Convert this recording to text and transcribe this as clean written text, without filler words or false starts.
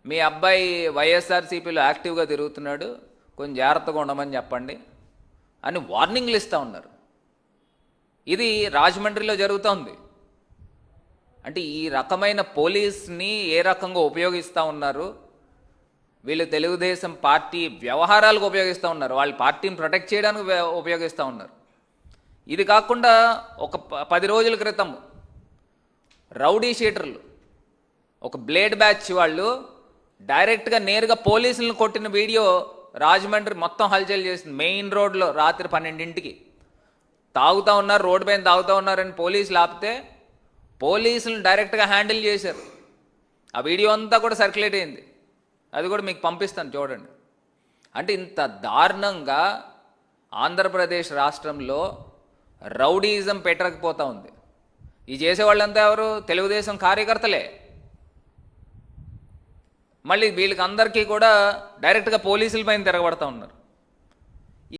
మీ అబ్బాయి వైఎస్ఆర్సీపీలో యాక్టివ్గా తిరుగుతున్నాడు, కొంచెం జాగ్రత్తగా ఉండమని చెప్పండి అని వార్నింగ్లు ఇస్తూ ఉన్నారు. ఇది రాజమండ్రిలో జరుగుతోంది. అంటే ఈ రకమైన పోలీస్ని ఏ రకంగా ఉపయోగిస్తూ ఉన్నారు వీళ్ళు? తెలుగుదేశం పార్టీ వ్యవహారాలకు ఉపయోగిస్తూ ఉన్నారు, వాళ్ళ పార్టీని ప్రొటెక్ట్ చేయడానికి ఉపయోగిస్తూ ఉన్నారు. ఇది కాకుండా ఒక 10 రోజుల క్రితం రౌడీ షీటర్లు, ఒక బ్లేడ్ బ్యాచ్ వాళ్ళు డైరెక్ట్గా నేరుగా పోలీసులను కొట్టిన వీడియో రాజమండ్రి మొత్తం హల్చల్ చేసింది. మెయిన్ రోడ్లో రాత్రి 12ంటికి తాగుతూ ఉన్నారు, రోడ్డు పైన తాగుతూ ఉన్నారని పోలీసులు ఆపితే పోలీసులను డైరెక్ట్గా హ్యాండిల్ చేశారు. ఆ వీడియో అంతా కూడా సర్క్యులేట్ అయింది, అది కూడా మీకు పంపిస్తాను చూడండి. అంటే ఇంత దారుణంగా ఆంధ్రప్రదేశ్ రాష్ట్రంలో రౌడీయిజం పెట్టకపోతూ ఉంది. ఈ చేసేవాళ్ళంతా ఎవరు? తెలుగుదేశం కార్యకర్తలే. మళ్ళీ వీళ్ళకి అందరికీ కూడా డైరెక్ట్గా పోలీసుల పైన తిరగబడతా ఉన్నారు.